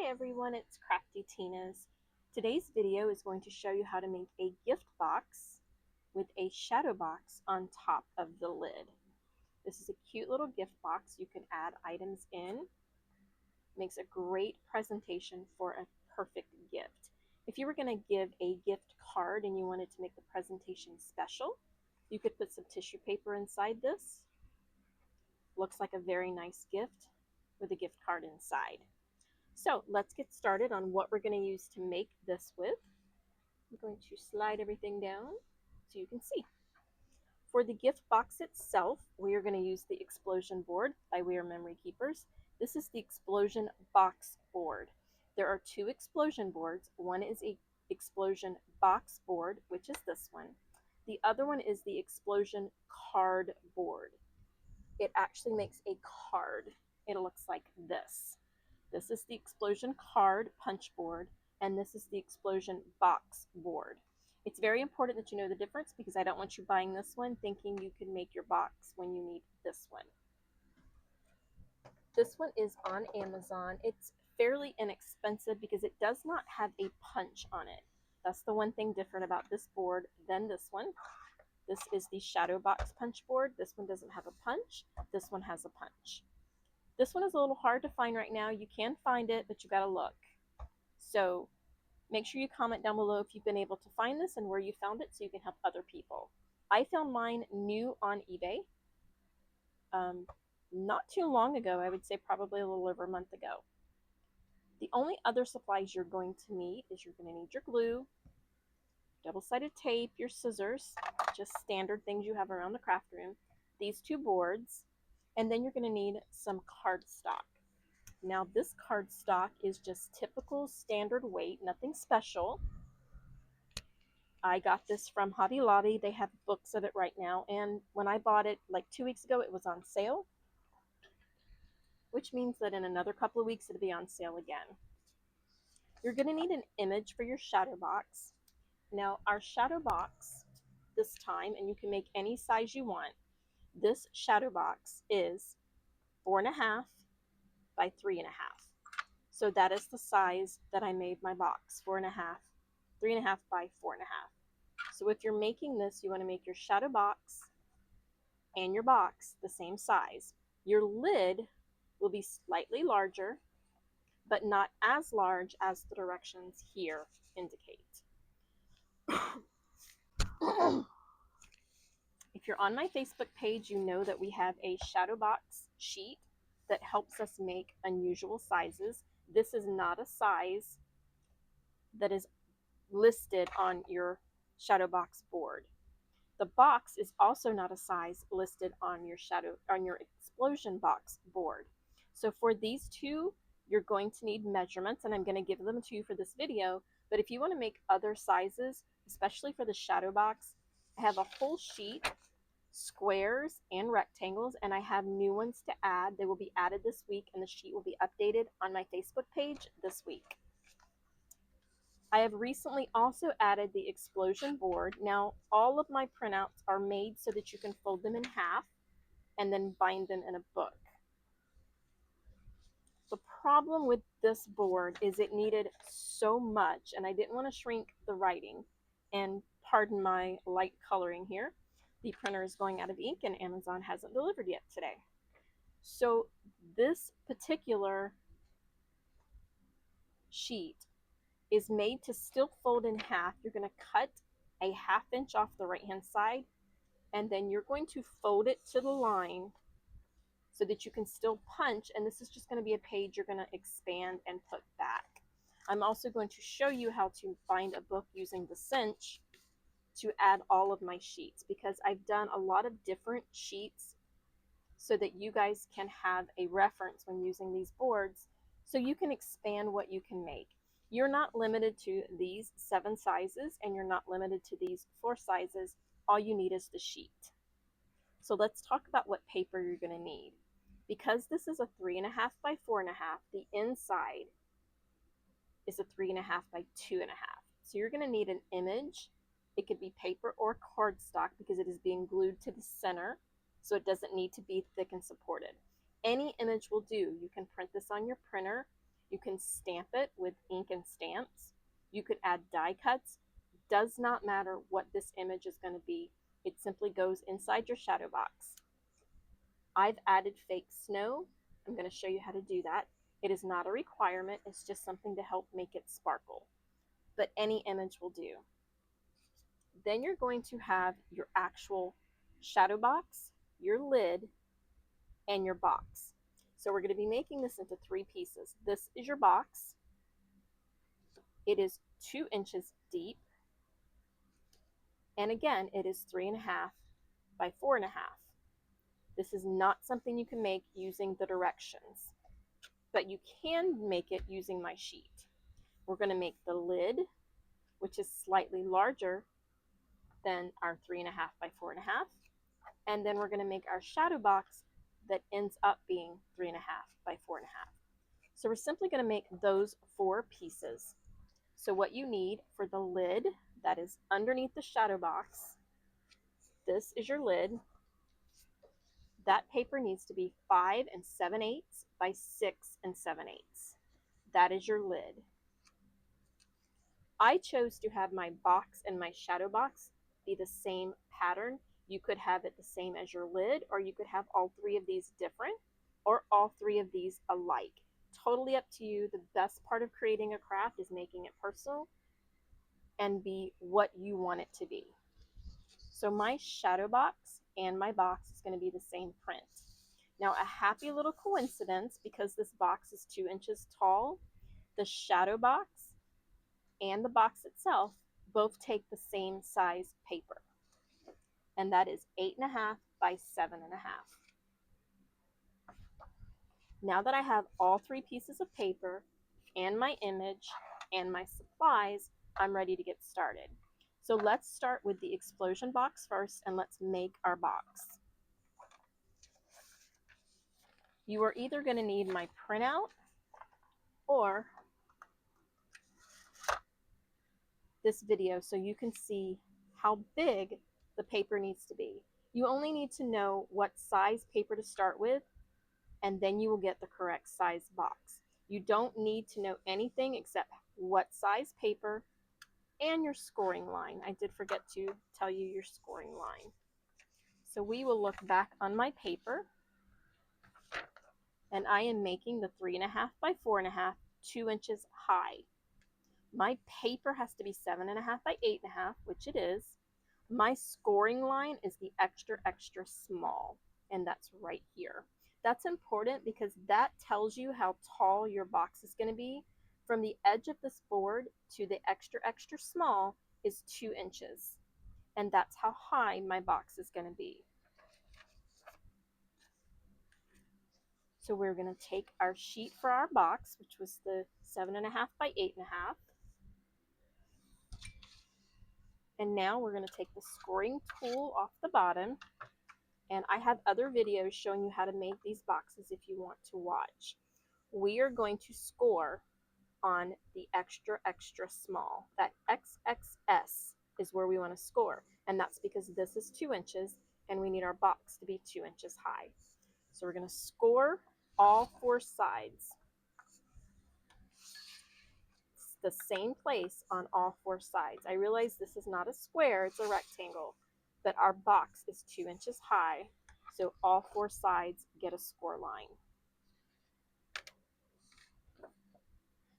Hi everyone, it's Crafty Tina's. Today's video is going to show you how to make a gift box with a shadow box on top of the lid. This is a cute little gift box. You can add items in. Makes a great presentation for a perfect gift. If you were going to give a gift card and you wanted to make the presentation special, you could put some tissue paper inside this. Looks like a very nice gift with a gift card inside. So let's get started on what we're going to use to make this with. I'm going to slide everything down so you can see. For the gift box itself, we are going to use the Explosion board by We Are Memory Keepers. This is the Explosion box board. There are two Explosion boards. One is a Explosion box board, which is this one. The other one is the Explosion card board. It actually makes a card. It looks like this. This is the Explosion card punch board, and this is the Explosion box board. It's very important that you know the difference because I don't want you buying this one thinking you can make your box when you need this one. This one is on Amazon. It's fairly inexpensive because it does not have a punch on it. That's the one thing different about this board than this one. This is the Shadow Box punch board. This one doesn't have a punch. This one has a punch. This one is a little hard to find right now. You can find it, but you gotta look. So make sure you comment down below if you've been able to find this and where you found it so you can help other people. I found mine new on eBay not too long ago. I would say probably a little over a month ago. The only other supplies you're going to need is you're going to need your glue, double-sided tape, your scissors, just standard things you have around the craft room, these two boards, and then you're going to need some cardstock. Now this cardstock is just typical standard weight, nothing special. I got this from Hobby Lobby. They have books of it right now, and when I bought it like 2 weeks ago, it was on sale, which means that in another couple of weeks it'll be on sale again. You're going to need an image for your shadow box. Now our shadow box this time, and you can make any size you want, this shadow box is 4.5 by 3.5. So that is the size that I made my box, 4.5, 3.5 by 4.5. So if you're making this, you want to make your shadow box and your box the same size. Your lid will be slightly larger, but not as large as the directions here indicate. If you're on my Facebook page, you know that we have a shadow box sheet that helps us make unusual sizes. This is not a size that is listed on your shadow box board. The box is also not a size listed on your Explosion box board. So for these two, you're going to need measurements, and I'm going to give them to you for this video. But if you want to make other sizes, especially for the shadow box, I have a whole sheet, squares and rectangles, and I have new ones to add. They will be added this week, and the sheet will be updated on my Facebook page this week. I have recently also added the Explosion board. Now, all of my printouts are made so that you can fold them in half and then bind them in a book. The problem with this board is it needed so much, and I didn't want to shrink the writing. And pardon my light coloring here. The printer is going out of ink, and Amazon hasn't delivered yet today. So this particular sheet is made to still fold in half. You're going to cut a 1/2 inch off the right hand side, and then you're going to fold it to the line so that you can still punch, and this is just going to be a page you're going to expand and put back. I'm also going to show you how to bind a book using the cinch to add all of my sheets, because I've done a lot of different sheets so that you guys can have a reference when using these boards, so you can expand what you can make. You're not limited to these 7 sizes, and you're not limited to these 4 sizes. All you need is the sheet. So let's talk about what paper you're going to need. Because this is a 3.5 by 4.5, the inside is a 3.5 by 2.5. So you're going to need an image. It could be paper or cardstock because it is being glued to the center, so it doesn't need to be thick and supported. Any image will do. You can print this on your printer. You can stamp it with ink and stamps. You could add die cuts. Does not matter what this image is going to be. It simply goes inside your shadow box. I've added fake snow. I'm going to show you how to do that. It is not a requirement. It's just something to help make it sparkle. But any image will do. Then you're going to have your actual shadow box, your lid, and your box. So we're going to be making this into 3 pieces. This is your box. It is 2 inches deep. And again, it is 3.5 by 4.5. This is not something you can make using the directions, but you can make it using my sheet. We're going to make the lid, which is slightly larger than our 3.5 by 4.5. And then we're going to make our shadow box that ends up being 3.5 by 4.5. So we're simply going to make those 4 pieces. So what you need for the lid that is underneath the shadow box, this is your lid. That paper needs to be 5 7/8 by 6 7/8. That is your lid. I chose to have my box and my shadow box be the same pattern. You could have it the same as your lid, or you could have all 3 of these different, or all 3 of these alike. Totally up to you. The best part of creating a craft is making it personal and be what you want it to be. So my shadow box and my box is going to be the same print. Now, a happy little coincidence, because this box is 2 inches tall, the shadow box and the box itself both take the same size paper, and that is 8.5 by 7.5. Now that I have all 3 pieces of paper and my image and my supplies, I'm ready to get started. So let's start with the explosion box first, and let's make our box. You are either going to need my printout or this video so you can see how big the paper needs to be. You only need to know what size paper to start with, and then you will get the correct size box. You don't need to know anything except what size paper and your scoring line. I did forget to tell you your scoring line. So we will look back on my paper, and I am making the 3.5 by 4.5, 2 inches high. My paper has to be 7.5 by 8.5, which it is. My scoring line is the extra, extra small, and that's right here. That's important because that tells you how tall your box is going to be. From the edge of this board to the extra, extra small is 2 inches, and that's how high my box is going to be. So we're going to take our sheet for our box, which was the 7.5 by 8.5. And now we're going to take the scoring tool off the bottom. And I have other videos showing you how to make these boxes if you want to watch. We are going to score on the extra, extra small. That XXS is where we want to score. And that's because this is 2 inches and we need our box to be 2 inches high. So we're going to score all 4 sides. It's the same place on all 4 sides. I realize this is not a square, it's a rectangle, but our box is 2 inches high. So all 4 sides get a score line.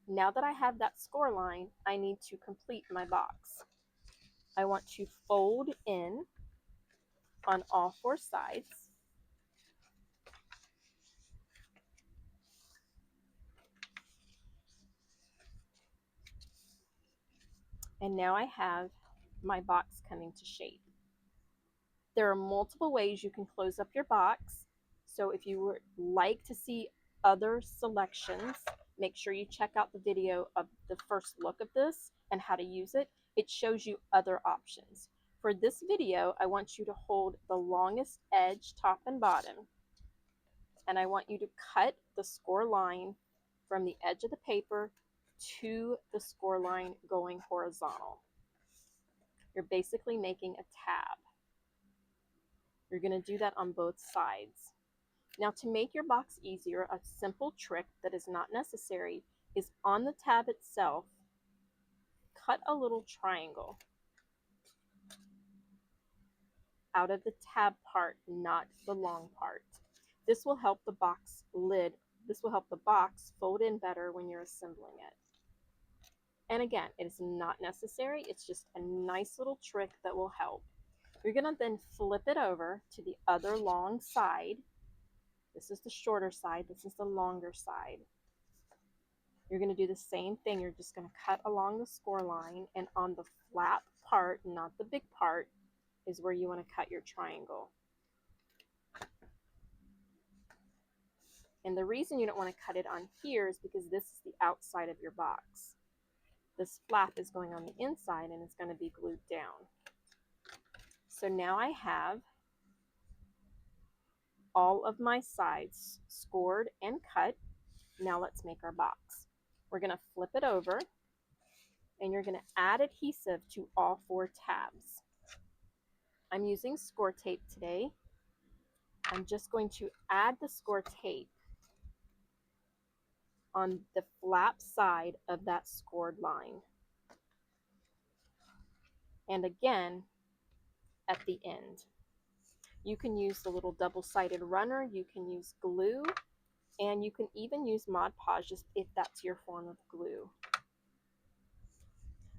Now that I have that score line, I need to complete my box. I want to fold in on all 4 sides. And now I have my box coming to shape. There are multiple ways you can close up your box. So if you would like to see other selections, make sure you check out the video of the first look of this and how to use it. It shows you other options. For this video, I want you to hold the longest edge, top and bottom, and I want you to cut the score line from the edge of the paper to the score line going horizontal. You're basically making a tab. You're going to do that on both sides. Now, to make your box easier, a simple trick that is not necessary is on the tab itself, cut a little triangle out of the tab part, not the long part. This will help the box fold in better when you're assembling it. And again, it is not necessary. It's just a nice little trick that will help. You're going to then flip it over to the other long side. This is the shorter side. This is the longer side. You're going to do the same thing. You're just going to cut along the score line, and on the flat part, not the big part, is where you want to cut your triangle. And the reason you don't want to cut it on here is because this is the outside of your box. This flap is going on the inside and it's going to be glued down. So now I have all of my sides scored and cut. Now let's make our box. We're going to flip it over and you're going to add adhesive to all 4 tabs. I'm using score tape today. I'm just going to add the score tape on the flap side of that scored line. And again, at the end. You can use the little double-sided runner, you can use glue, and you can even use Mod Podge if that's your form of glue.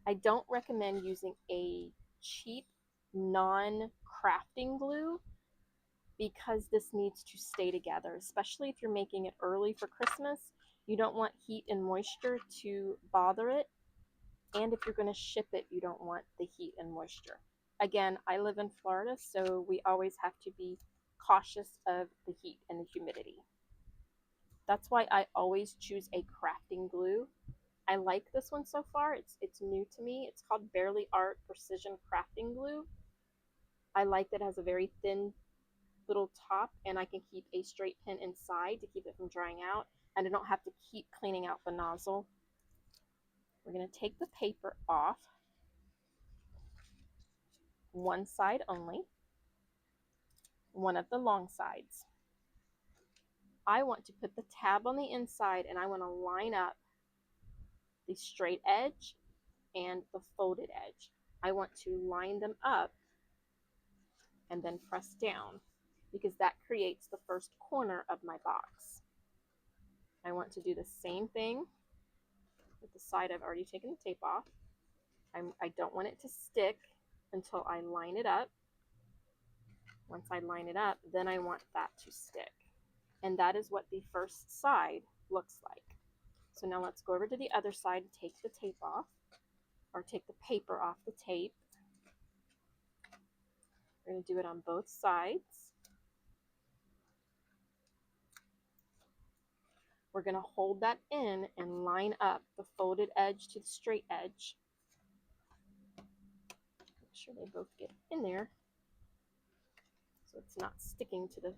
I don't recommend using a cheap non-crafting glue because this needs to stay together, especially if you're making it early for Christmas. You don't want heat and moisture to bother it, and if you're going to ship it, you don't want the heat and moisture. Again, I live in Florida, so we always have to be cautious of the heat and the humidity. That's why I always choose a crafting glue. I like this one so far. It's new to me. It's called Bearly Art Precision Crafting Glue. I like that it has a very thin little top, and I can keep a straight pin inside to keep it from drying out, and I don't have to keep cleaning out the nozzle. We're going to take the paper off, one side only, one of the long sides. I want to put the tab on the inside, and I want to line up the straight edge and the folded edge. I want to line them up and then press down because that creates the first corner of my box. I want to do the same thing with the side I've already taken the tape off. I don't want it to stick until I line it up. Once I line it up, then I want that to stick. And that is what the first side looks like. So now let's go over to the other side and take the tape off, or take the paper off the tape. We're going to do it on both sides. We're going to hold that in and line up the folded edge to the straight edge. Make sure they both get in there so it's not sticking to the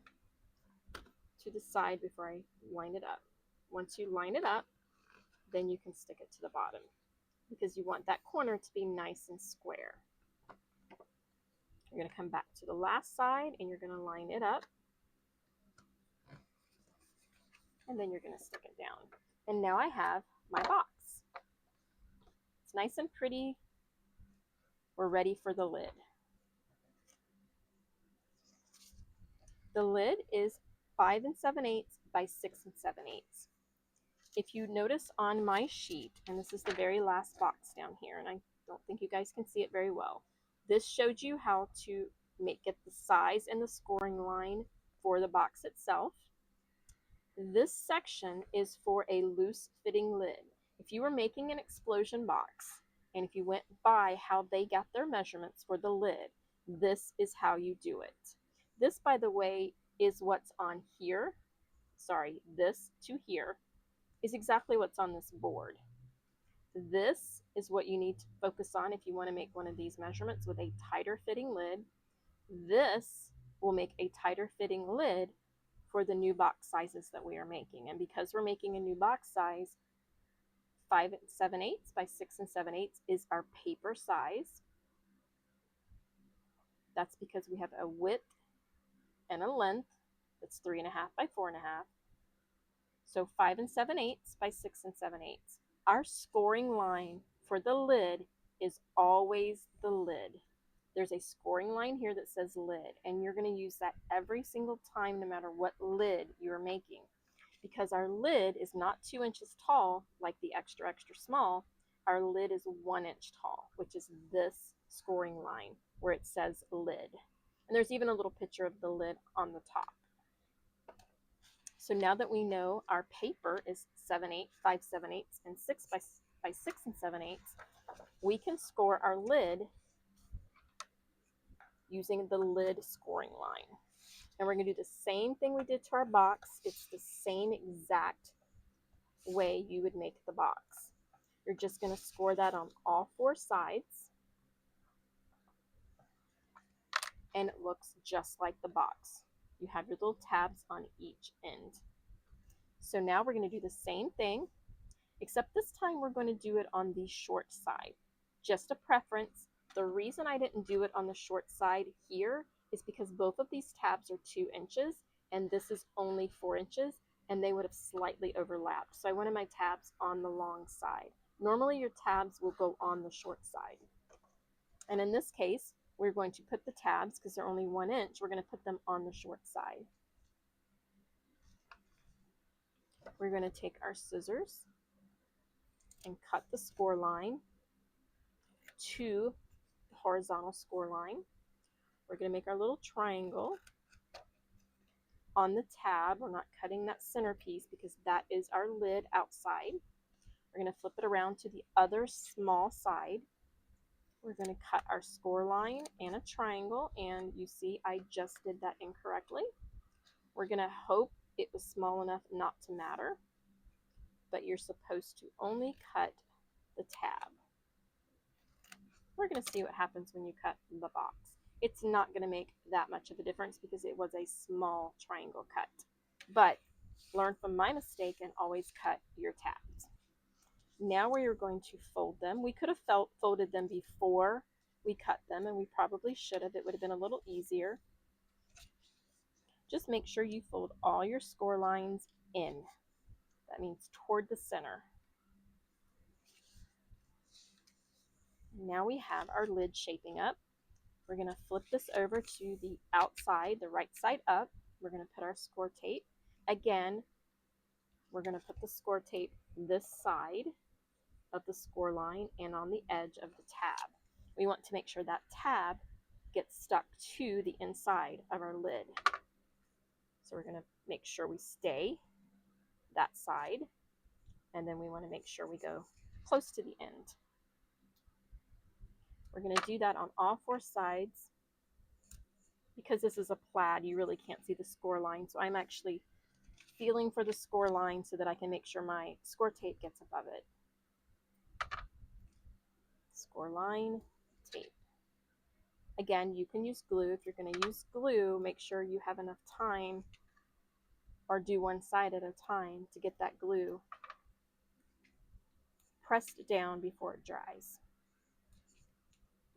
side before I line it up. Once you line it up, then you can stick it to the bottom because you want that corner to be nice and square. You're going to come back to the last side and you're going to line it up, and then you're going to stick it down. And now I have my box. It's nice and pretty. We're ready for the lid. The lid is 5 7/8 by 6 7/8. If you notice on my sheet, and this is the very last box down here, and I don't think you guys can see it very well, this showed you how to get the size and the scoring line for the box itself. This section is for a loose fitting lid. If you were making an explosion box, and if you went by how they got their measurements for the lid, this is how you do it. This, by the way, is what's on here. Sorry, this to here is exactly what's on this board. This is what you need to focus on if you want to make one of these measurements with a tighter fitting lid. This will make a tighter fitting lid for the new box sizes that we are making. And because we're making a new box size, 5 7/8 by 6 7/8 is our paper size. That's because we have a width and a length, That's 3.5 by 4.5. So 5 7/8 by 6 7/8. Our scoring line for the lid is always the lid. There's a scoring line here that says lid, and you're going to use that every single time, no matter what lid you're making. Because our lid is not 2 inches tall like the extra, extra small, our lid is 1 inch tall, which is this scoring line where it says lid. And there's even a little picture of the lid on the top. So now that we know our paper is 7/8, 5 7/8, and 6 by 6 7/8, we can score our lid using the lid scoring line. And we're going to do the same thing we did to our box. It's the same exact way you would make the box. You're just going to score that on all 4 sides, and it looks just like the box. You have your little tabs on each end. So now we're going to do the same thing, except this time we're going to do it on the short side. Just a preference. The reason I didn't do it on the short side here is because both of these tabs are 2 inches and this is only 4 inches, and they would have slightly overlapped. So I wanted my tabs on the long side. Normally your tabs will go on the short side. And in this case, we're going to put the tabs, because they're only 1 inch, we're going to put them on the short side. We're going to take our scissors and cut the score line to the horizontal score line. We're going to make our little triangle on the tab. We're not cutting that center piece because that is our lid outside. We're going to flip it around to the other small side. We're going to cut our score line and a triangle, and you see I just did that incorrectly. We're going to hope it was small enough not to matter, but you're supposed to only cut the tab. We're going to see what happens when you cut the box. It's not going to make that much of a difference because it was a small triangle cut. But learn from my mistake and always cut your tabs. Now we are going to fold them. We could have folded them before we cut them, and we probably should have. It would have been a little easier. Just make sure you fold all your score lines in. That means toward the center. Now we have our lid shaping up. We're going to flip this over to the outside, the right side up. We're going to put our score tape. Again, we're going to put the score tape this side of the score line and on the edge of the tab. We want to make sure that tab gets stuck to the inside of our lid. So we're going to make sure we stay that side, and then we want to make sure we go close to the end. We're going to do that on all 4 sides. Because this is a plaid, you really can't see the score line, so I'm actually feeling for the score line so that I can make sure my score tape gets above it. Score line, tape. Again, you can use glue. If you're going to use glue, make sure you have enough time, or do one side at a time, to get that glue pressed down before it dries.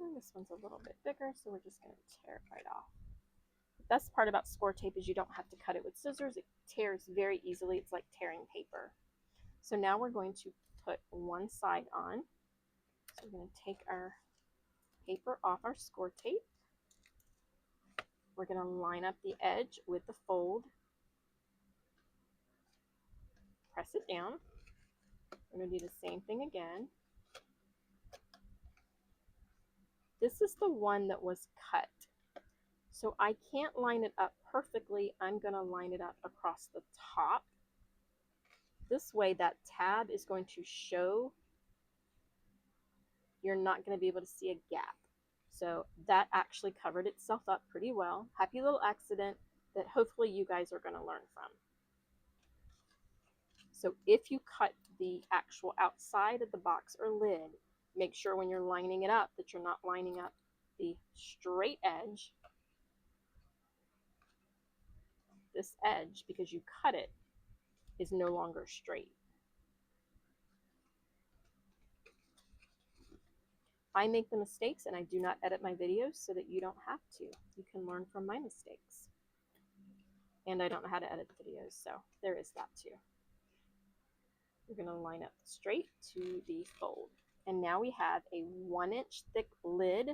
And this one's a little bit bigger, so we're just going to tear it right off. The best part about score tape is you don't have to cut it with scissors. It tears very easily. It's like tearing paper. So now we're going to put one side on. So we're going to take our paper off our score tape. We're going to line up the edge with the fold. Press it down. We're going to do the same thing again. This is the one that was cut. So I can't line it up perfectly. I'm going to line it up across the top. This way that tab is going to show. You're not going to be able to see a gap. So that actually covered itself up pretty well. Happy little accident that hopefully you guys are going to learn from. So if you cut the actual outside of the box or lid, make sure when you're lining it up that you're not lining up the straight edge, this edge, because you cut it, is no longer straight. I make the mistakes and I do not edit my videos so that you don't have to. You can learn from my mistakes. And I don't know how to edit videos, so there is that too. We're going to line up straight to the fold. And now we have a 1-inch thick lid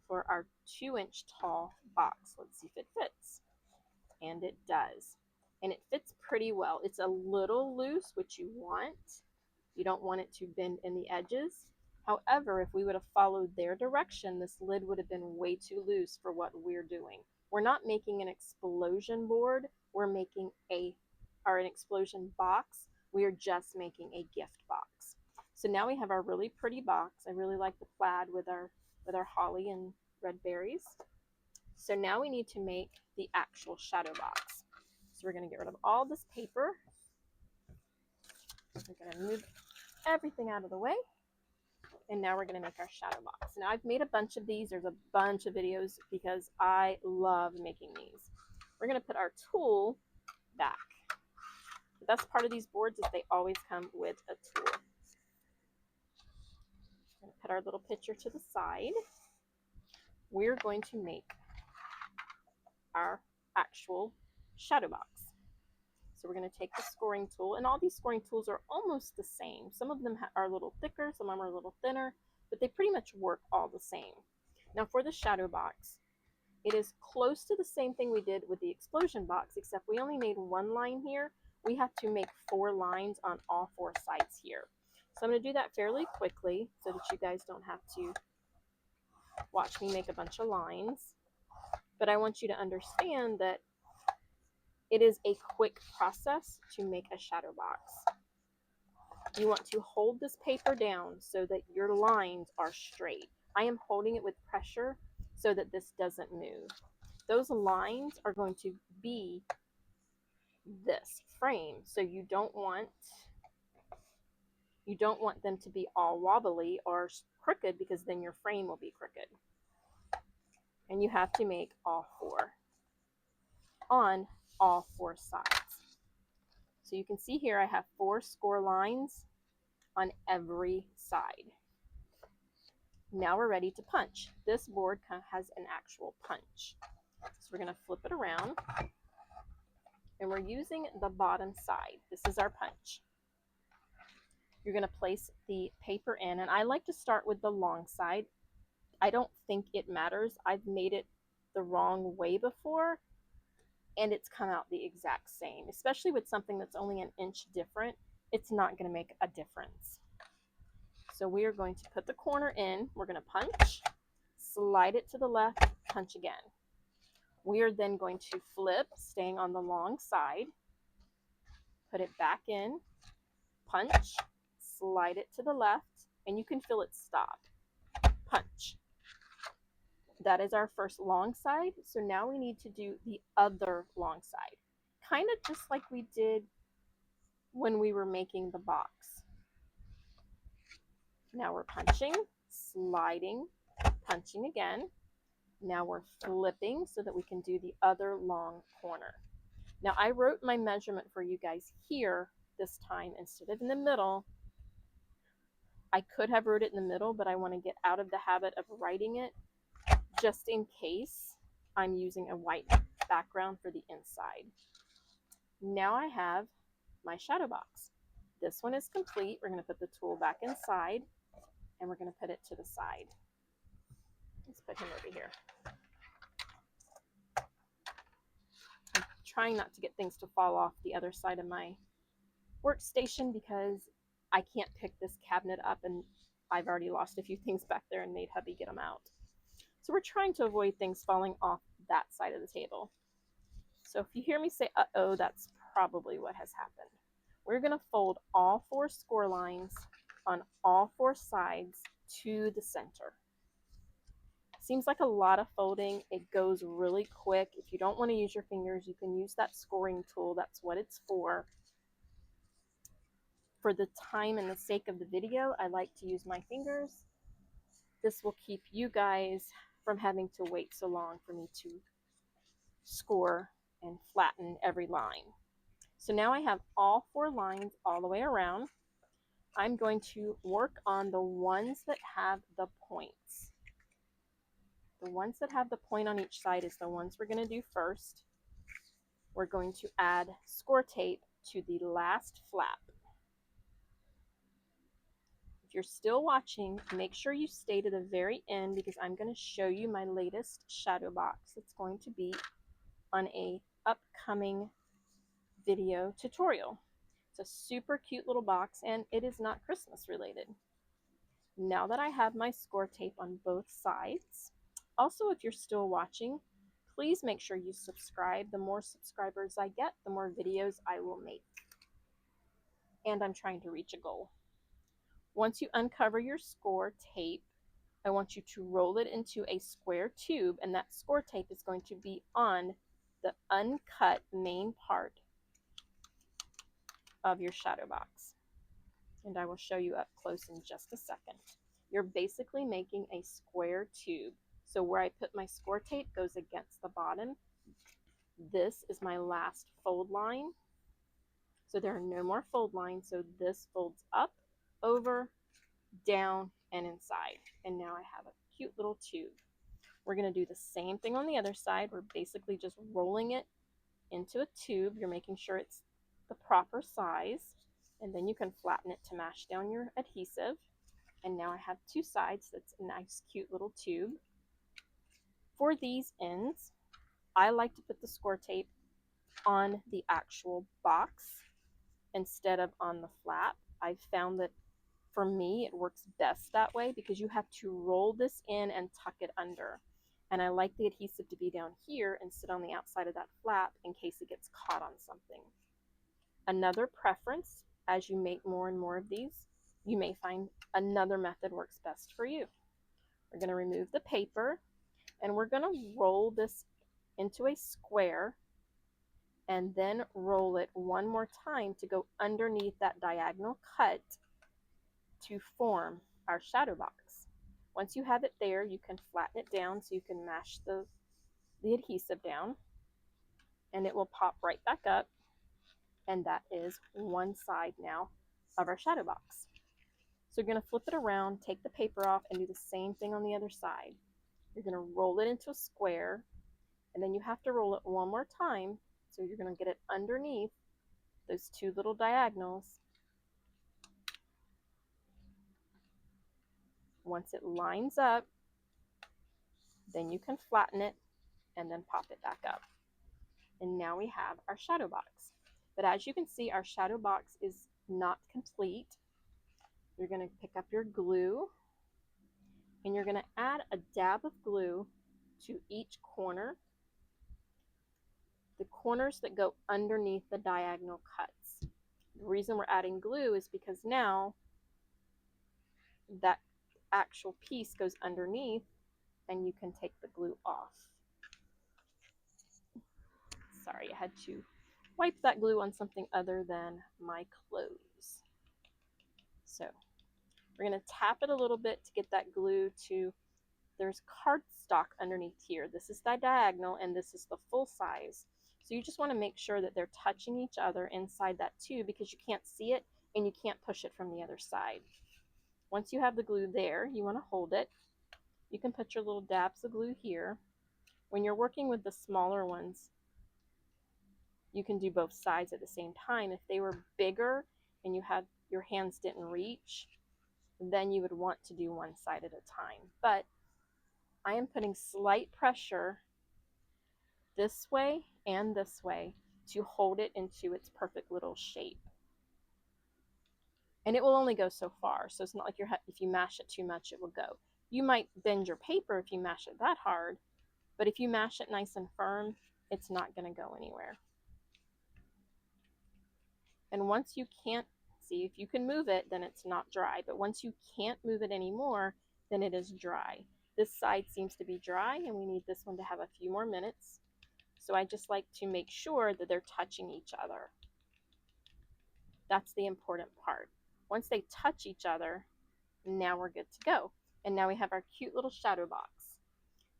for our 2-inch tall box. Let's see if it fits. And it does. And it fits pretty well. It's a little loose, which you want. You don't want it to bend in the edges. However, if we would have followed their direction, this lid would have been way too loose for what we're doing. We're not making an explosion board. We're making an explosion box. We are just making a gift box. So now we have our really pretty box. I really like the plaid with our holly and red berries. So now we need to make the actual shadow box. So we're going to get rid of all this paper. We're going to move everything out of the way. And now we're going to make our shadow box. Now I've made a bunch of these. There's a bunch of videos because I love making these. We're going to put our tool back. The best part of these boards is they always come with a tool. We're going to put our little picture to the side. We're going to make our actual shadow box. So we're going to take the scoring tool, and all these scoring tools are almost the same. Some of them are a little thicker, some of them are a little thinner, but they pretty much work all the same. Now for the shadow box, it is close to the same thing we did with the explosion box, except we only made one line here. We have to make 4 lines on all 4 sides here. So I'm going to do that fairly quickly so that you guys don't have to watch me make a bunch of lines. But I want you to understand that it is a quick process to make a shadow box. You want to hold this paper down so that your lines are straight. I am holding it with pressure so that this doesn't move. Those lines are going to be this frame, so you don't want them to be all wobbly or crooked, because then your frame will be crooked. And you have to make all 4 on all 4 sides. So you can see here I have 4 score lines on every side. Now we're ready to punch. This board has an actual punch. So we're going to flip it around, and we're using the bottom side. This is our punch. You're going to place the paper in, and I like to start with the long side. I don't think it matters. I've made it the wrong way before, and it's come out the exact same. Especially with something that's only an inch different, it's not going to make a difference. So we are going to put the corner in. We're going to punch, slide it to the left, punch again. We are then going to flip, staying on the long side, put it back in, punch, slide it to the left, and you can feel it stop. Punch. That is our first long side. So now we need to do the other long side, kind of just like we did when we were making the box. Now we're punching, sliding, punching again. Now we're flipping so that we can do the other long corner. Now I wrote my measurement for you guys here this time instead of in the middle. I could have wrote it in the middle, but I want to get out of the habit of writing it just in case I'm using a white background for the inside. Now I have my shadow box. This one is complete. We're going to put the tool back inside, and we're going to put it to the side. Let's put him over here. I'm trying not to get things to fall off the other side of my workstation because I can't pick this cabinet up, and I've already lost a few things back there and made hubby get them out. So we're trying to avoid things falling off that side of the table. So if you hear me say uh-oh, that's probably what has happened. We're going to fold all 4 score lines on all 4 sides to the center. Seems like a lot of folding. It goes really quick. If you don't want to use your fingers, you can use that scoring tool. That's what it's for. For the time and the sake of the video, I like to use my fingers. This will keep you guys from having to wait so long for me to score and flatten every line. So now I have all 4 lines all the way around. I'm going to work on the ones that have the points. The ones that have the point on each side is the ones we're going to do first. we're going to add score tape to the last flap. If you're still watching, make sure you stay to the very end because I'm going to show you my latest shadow box. It's going to be on a upcoming video tutorial. It's a super cute little box and it is not Christmas related. Now that I have my score tape on both sides, also if you're still watching, please make sure you subscribe. The more subscribers I get, the more videos I will make. And I'm trying to reach a goal. Once you uncover your score tape, I want you to roll it into a square tube, and that score tape is going to be on the uncut main part of your shadow box. And I will show you up close in just a second. You're basically making a square tube. So where I put my score tape goes against the bottom. This is my last fold line. So there are no more fold lines. So this folds up, over, down, and inside. And now I have a cute little tube. We're going to do the same thing on the other side. We're basically just rolling it into a tube. You're making sure it's the proper size. And then you can flatten it to mash down your adhesive. And now I have two sides. That's a nice, cute little tube. For these ends, I like to put the score tape on the actual box instead of on the flap. I've found that for me, it works best that way because you have to roll this in and tuck it under. And I like the adhesive to be down here and sit on the outside of that flap in case it gets caught on something. Another preference, as you make more and more of these, you may find another method works best for you. We're going to remove the paper and we're going to roll this into a square and then roll it one more time to go underneath that diagonal cut to form our shadow box. Once you have it there, you can flatten it down so you can mash the adhesive down and it will pop right back up. And that is one side now of our shadow box. So you're going to flip it around, take the paper off, and do the same thing on the other side. You're going to roll it into a square, and then you have to roll it one more time. So you're going to get it underneath those two little diagonals. Once it lines up, then you can flatten it and then pop it back up. And now we have our shadow box. But as you can see, our shadow box is not complete. You're going to pick up your glue and you're going to add a dab of glue to each corner, the corners that go underneath the diagonal cuts. The reason we're adding glue is because now that actual piece goes underneath and you can take the glue off. Sorry, I had to wipe that glue on something other than my clothes. So we're going to tap it a little bit to get that glue to, there's cardstock underneath here. This is the diagonal and this is the full size. So you just want to make sure that they're touching each other inside that tube because you can't see it and you can't push it from the other side. Once you have the glue there, you want to hold it. You can put your little dabs of glue here. When you're working with the smaller ones, you can do both sides at the same time. If they were bigger and you had your hands didn't reach, then you would want to do one side at a time. But I am putting slight pressure this way and this way to hold it into its perfect little shape. And it will only go so far. So it's not like if you mash it too much, it will go. You might bend your paper if you mash it that hard, but if you mash it nice and firm, it's not going to go anywhere. And once you can't see, if you can move it, then it's not dry. But once you can't move it anymore, then it is dry. This side seems to be dry, and we need this one to have a few more minutes. So I just like to make sure that they're touching each other. That's the important part. Once they touch each other, now we're good to go. And now we have our cute little shadow box.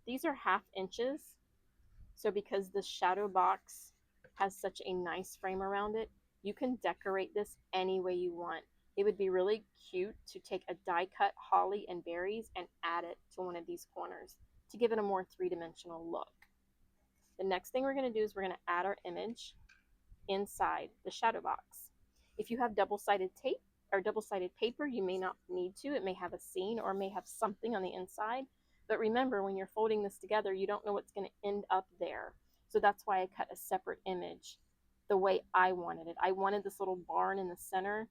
These are 1/2 inches. So because the shadow box has such a nice frame around it, you can decorate this any way you want. It would be really cute to take a die cut holly and berries and add it to one of these corners to give it a more three-dimensional look. The next thing we're going to do is we're going to add our image inside the shadow box. If you have double-sided tape or double-sided paper, you may not need to. It may have a scene or may have something on the inside. But remember, when you're folding this together, you don't know what's going to end up there. So that's why I cut a separate image the way I wanted it. I wanted this little barn in the center,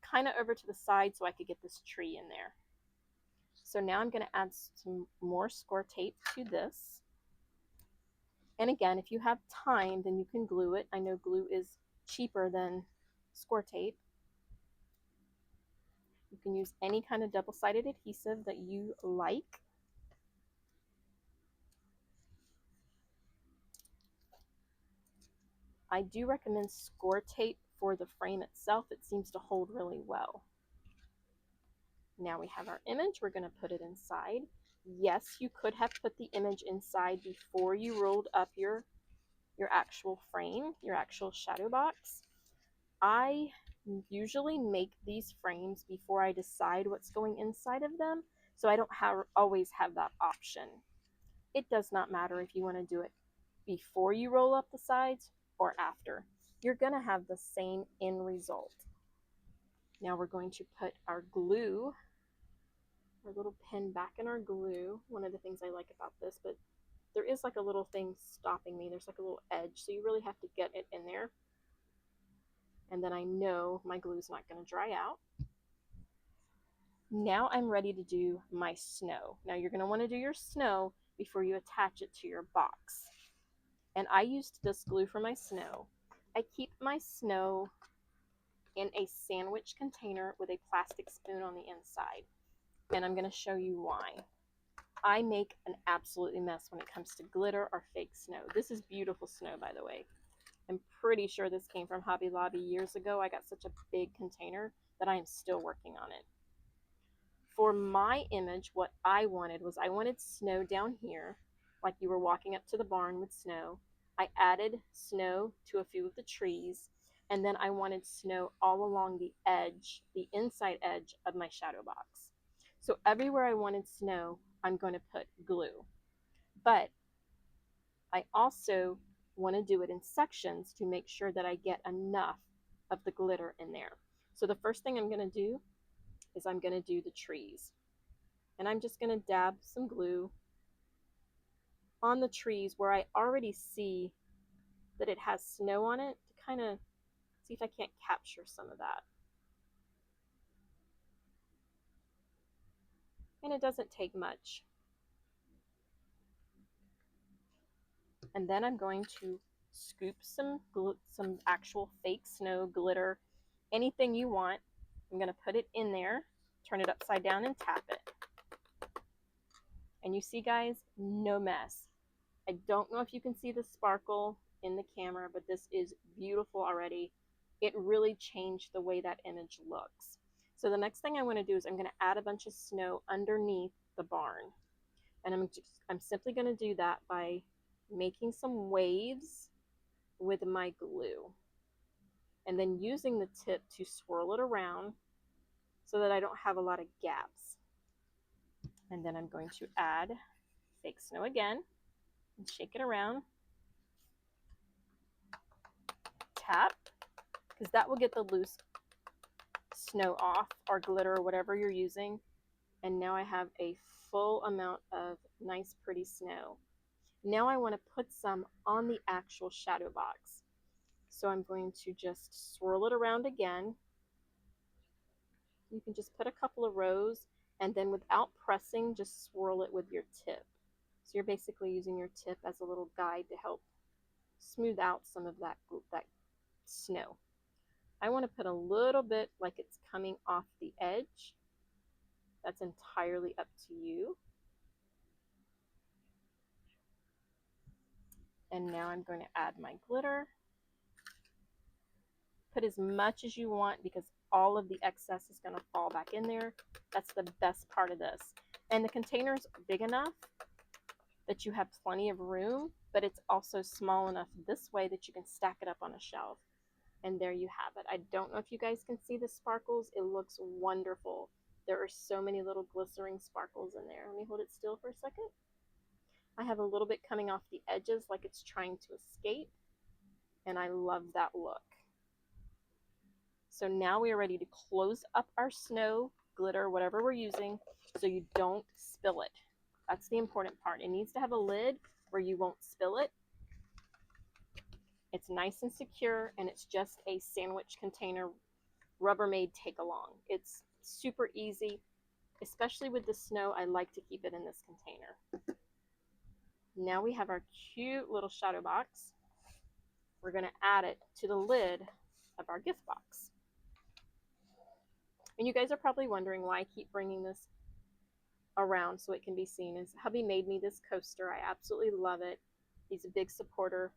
kind of over to the side so I could get this tree in there. So now I'm going to add some more score tape to this. And again, if you have time, then you can glue it. I know glue is cheaper than score tape. You can use any kind of double-sided adhesive that you like. I do recommend score tape for the frame itself. It seems to hold really well. Now we have our image. We're going to put it inside. Yes, you could have put the image inside before you rolled up your actual frame, your actual shadow box. I usually make these frames before I decide what's going inside of them, so I don't always have that option. It does not matter if you want to do it before you roll up the sides or after. You're going to have the same end result. Now we're going to put our glue, our little pin back in our glue. One of the things I like about this, but there is like a little thing stopping me. There's like a little edge, so you really have to get it in there. And then I know my glue's not going to dry out. Now I'm ready to do my snow. Now you're going to want to do your snow before you attach it to your box. And I used this glue for my snow. I keep my snow in a sandwich container with a plastic spoon on the inside. And I'm going to show you why. I make an absolutely mess when it comes to glitter or fake snow. This is beautiful snow, by the way. I'm pretty sure this came from Hobby Lobby years ago. I got such a big container that I am still working on it. For my image, what I wanted was I wanted snow down here, like you were walking up to the barn with snow. I added snow to a few of the trees, and then I wanted snow all along the edge, the inside edge of my shadow box. So everywhere I wanted snow, I'm going to put glue. But I also want to do it in sections to make sure that I get enough of the glitter in there. So the first thing I'm going to do is I'm going to do the trees. And I'm just going to dab some glue on the trees where I already see that it has snow on it to kind of see if I can't capture some of that. And it doesn't take much. And then I'm going to scoop some actual fake snow, glitter, anything you want. I'm going to put it in there, turn it upside down and tap it. And you see, guys, no mess. I don't know if you can see the sparkle in the camera, but this is beautiful already. It really changed the way that image looks. So the next thing I want to do is I'm going to add a bunch of snow underneath the barn. And I'm simply going to do that by making some waves with my glue. And then using the tip to swirl it around so that I don't have a lot of gaps. And then I'm going to add fake snow again and shake it around. Tap, because that will get the loose snow off, or glitter, or whatever you're using. And now I have a full amount of nice pretty snow. Now I want to put some on the actual shadow box. So I'm going to just swirl it around again. You can just put a couple of rows, and then without pressing, just swirl it with your tip. So you're basically using your tip as a little guide to help smooth out some of that snow. I want to put a little bit like it's coming off the edge. That's entirely up to you. And now I'm going to add my glitter. Put as much as you want because all of the excess is going to fall back in there. That's the best part of this. And the container's big enough that you have plenty of room, but it's also small enough this way that you can stack it up on a shelf. And there you have it. I don't know if you guys can see the sparkles. It looks wonderful. There are so many little glistering sparkles in there. Let me hold it still for a second. I have a little bit coming off the edges like it's trying to escape, and I love that look. So now we are ready to close up our snow, glitter, whatever we're using, so you don't spill it. That's the important part. It needs to have a lid where you won't spill it. It's nice and secure, and it's just a sandwich container Rubbermaid take along. It's super easy, especially with the snow. I like to keep it in this container. Now we have our cute little shadow box. We're going to add it to the lid of our gift box. And you guys are probably wondering why I keep bringing this around so it can be seen. Is hubby made me this coaster. I absolutely love it. He's a big supporter,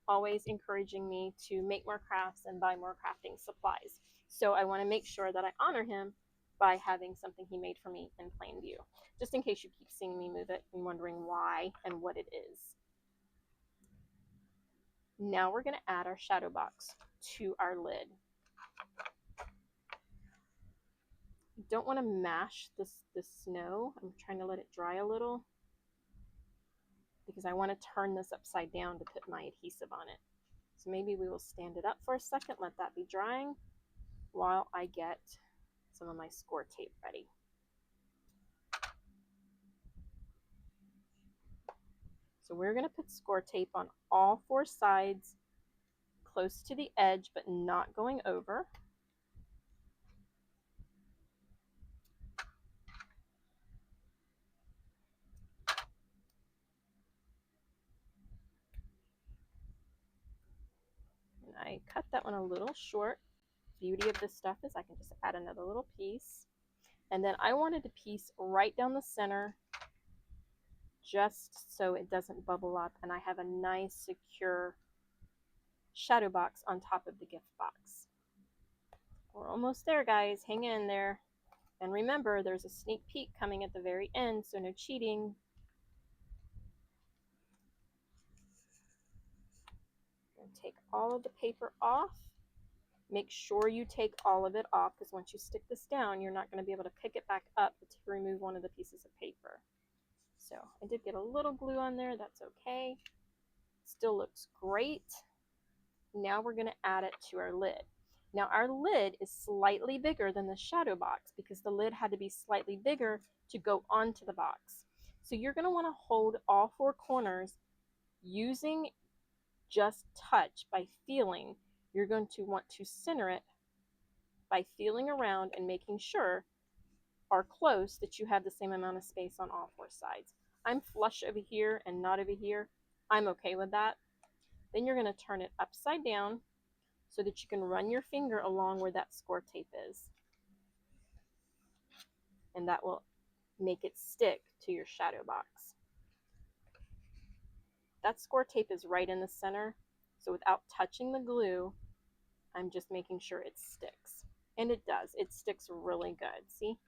always encouraging me to make more crafts and buy more crafting supplies. So I want to make sure that I honor him by having something he made for me in plain view, just in case you keep seeing me move it and wondering why and what it is. Now we're going to add our shadow box to our lid. You don't want to mash the snow. I'm trying to let it dry a little because I want to turn this upside down to put my adhesive on it. So maybe we will stand it up for a second, let that be drying while I get some of my score tape ready. So we're going to put score tape on all four sides, close to the edge, but not going over. And I cut that one a little short. Beauty of this stuff is I can just add another little piece. And then I wanted a piece right down the center, just so it doesn't bubble up, and I have a nice secure shadow box on top of the gift box. We're almost there, guys. Hang in there. And remember, there's a sneak peek coming at the very end, so no cheating. I'm going to take all of the paper off. Make sure you take all of it off, because once you stick this down, you're not going to be able to pick it back up to remove one of the pieces of paper. So I did get a little glue on there. That's okay. Still looks great. Now we're going to add it to our lid. Now our lid is slightly bigger than the shadow box because the lid had to be slightly bigger to go onto the box. So you're going to want to hold all four corners using just touch by feeling. You're going to want to center it by feeling around and making sure are close that you have the same amount of space on all four sides. I'm flush over here and not over here. I'm okay with that. Then you're going to turn it upside down so that you can run your finger along where that score tape is. And that will make it stick to your shadow box. That score tape is right in the center, so without touching the glue, I'm just making sure it sticks. And it does. It sticks really good. See?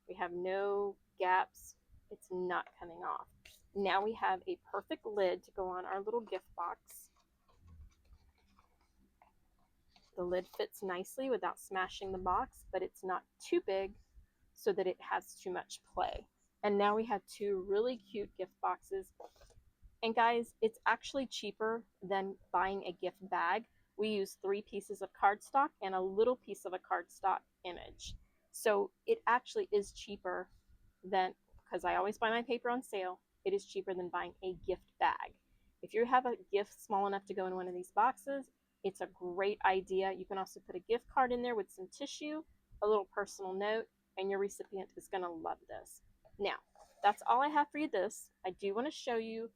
We have no gaps. It's not coming off. Now we have a perfect lid to go on our little gift box. The lid fits nicely without smashing the box, but it's not too big so that it has too much play. And now we have two really cute gift boxes. And guys, it's actually cheaper than buying a gift bag. We use 3 pieces of cardstock and a little piece of a cardstock image. So it actually is cheaper than, because I always buy my paper on sale, it is cheaper than buying a gift bag. If you have a gift small enough to go in one of these boxes, it's a great idea. You can also put a gift card in there with some tissue, a little personal note, and your recipient is going to love this. Now, that's all I have for you this. I do want to show you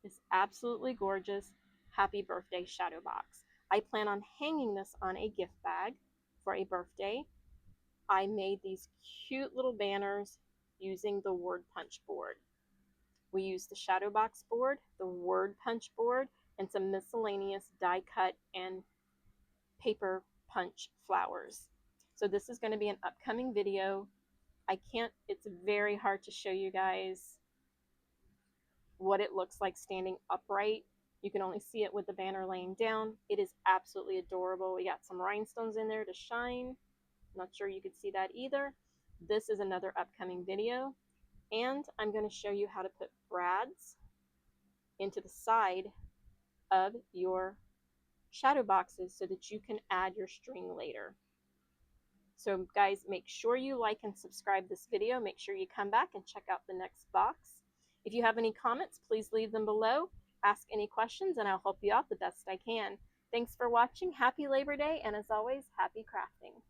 this absolutely gorgeous happy birthday shadow box. I plan on hanging this on a gift bag for a birthday. I made these cute little banners using the word punch board. We used the shadow box board, the word punch board, and some miscellaneous die cut and paper punch flowers. So this is going to be an upcoming video. It's very hard to show you guys what it looks like standing upright. You can only see it with the banner laying down. It is absolutely adorable. We got some rhinestones in there to shine. Not sure you could see that either. This is another upcoming video. And I'm going to show you how to put brads into the side of your shadow boxes so that you can add your string later. So guys, make sure you like and subscribe this video. Make sure you come back and check out the next box. If you have any comments, please leave them below. Ask any questions and I'll help you out the best I can. Thanks for watching. Happy Labor Day, and as always, happy crafting.